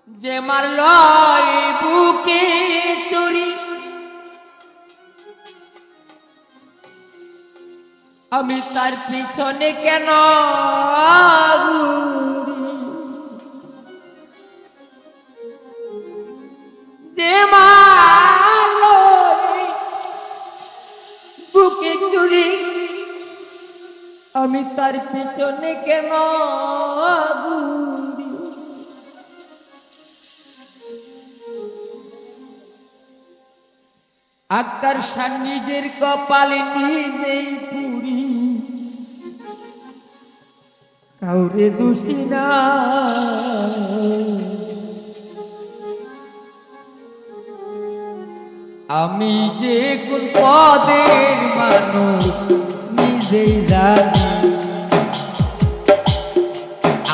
যে মারল বুকে চুরি আমি তার পিছনে কেন যে মারল বুকে চুরি আমি তার পিছনে কেন আক্তার শাহ নিজের কপালে নিজেই পুরি কাউরে দোষী না আমি যে কোন পদের মানুষ নিজেই জানি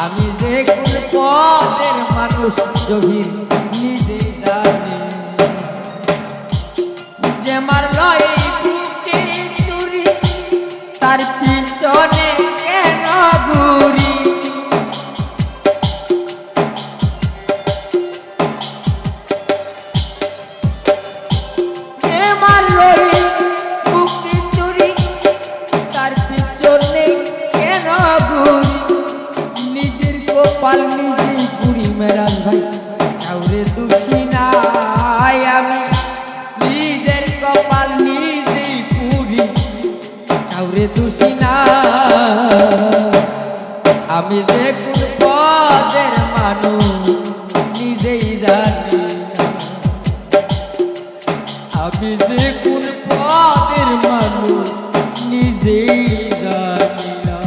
আমি যে কোন পদের মানুষ জহির নিজেই জানি যে মারল বুকে চুরি তার পিছনে কেন ঘুরি যে মারল বুকে চুরি তার পিছনে কেন ঘুরি নিজের কপাল নিজেই পুরি মেরান ভাই কাউরে দোষী নাই আমি নিজের কপাল নিজেই পুরি কাউরে দোষী না আমি যে কোন পদের মানুষ নিজেই জানি আমি যে কোন পদের মানুষ নিজেই জানি না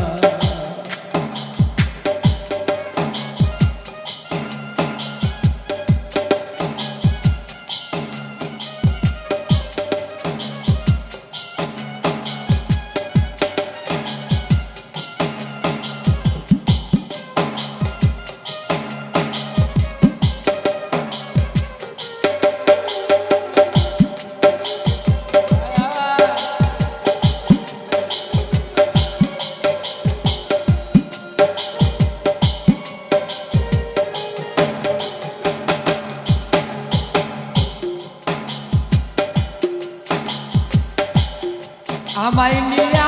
আমায় নিয়ে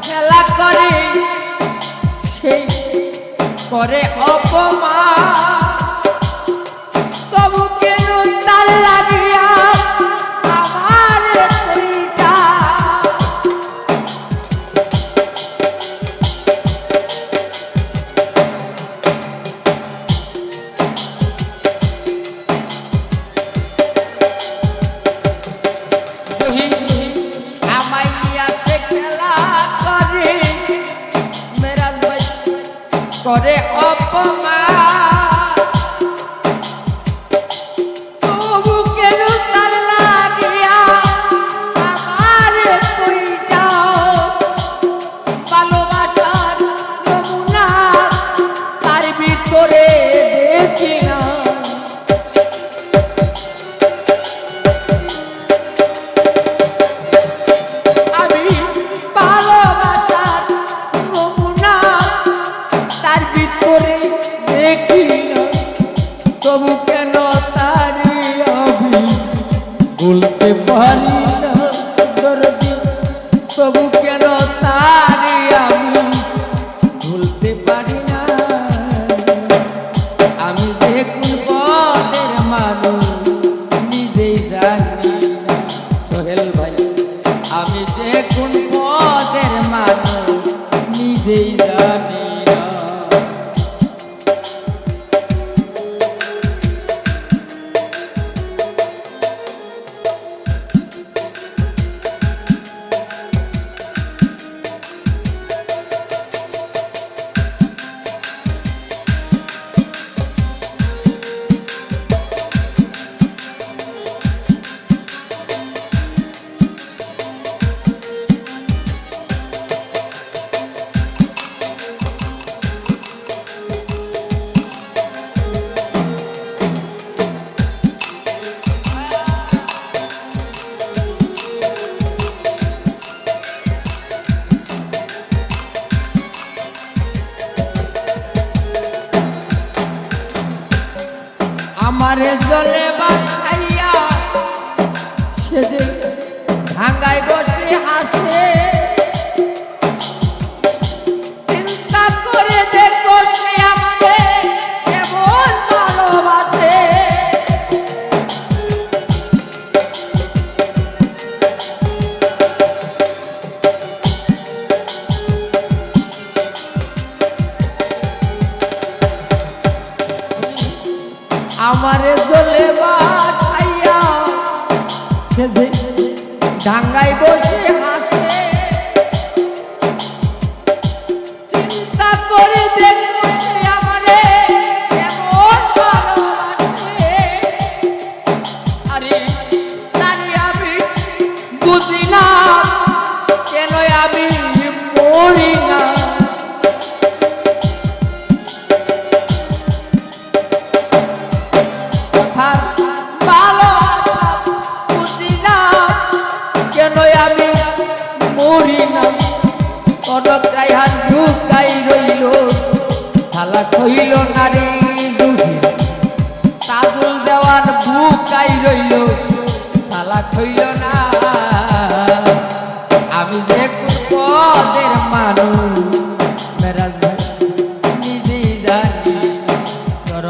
খেলা করে সেই করে অপমান তবু কেন তার লাগিয়া আমার শরীরটা করে অপমান তবু কেন তার লাগিয়া আমার কইটা ভালোবাসার নমুনা তার ভিতরে দেখি না আমি ভালোবাসার নমুনা তার ভিতরে দেখি না তবু কেন তারি আমি বলতে পারি না দরদি তবু কেন তারি আমি বলতে পারি না আমি যে কোন পদের মানুষ নিজেই জানি না সোহেল ভাই আমি যে কোন পদের মানুষ নিজেই জানি না আমারে জলে বাসাইয়া সে যে ভাঙ্গায় বসে হাসে চিন্তা করে দেখো সে আমারে কেমন ভালোবাসে আমারে জলে বাসাইয়া সে যে ডাঙ্গায় বসে হাসে চিন্তা করে দেখো সে আমারে কেমন ভালোবাসে আরে জানি আমি বুঝি না কেন আমি মরি না হইল নারী দুধে তাজুল দেওয়ার বুকাই রইল তালাক হইল না আমি যে পদের মানুষ মেরাজ ভাই নিজেই জানি কর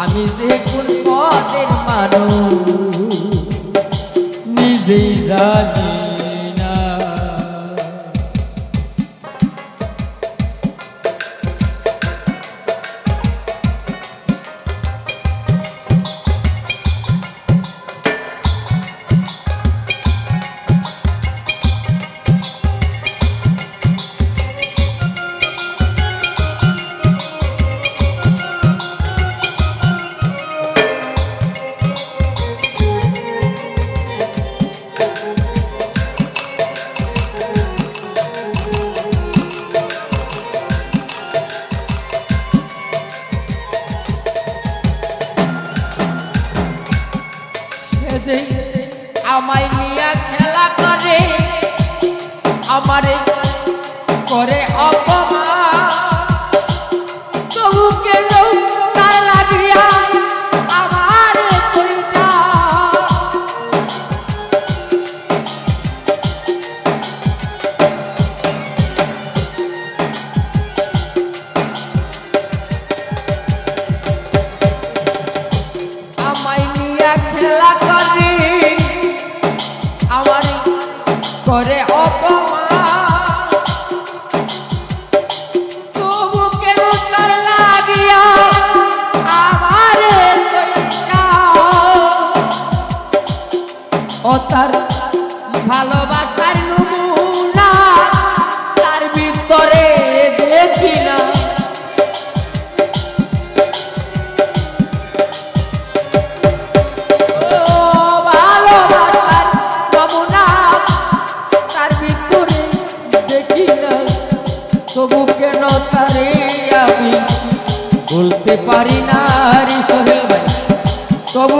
আমি যে কোন পদের মানুষ নিজেই জানি আমায় নিয়া খেলা করে আমারে করে অপমান তবু কেন তার লাগিয়া আমার কইটা আমায় নিয়া খেলা করে করে অপমান তবু কেন তার লাগিয়া আমারে ও তার ভালোবাসার নমুনা তার ভিতরে দেখি না তবু কেন তারে আমি বলতে পারি না রে সোহেল ভাই তবু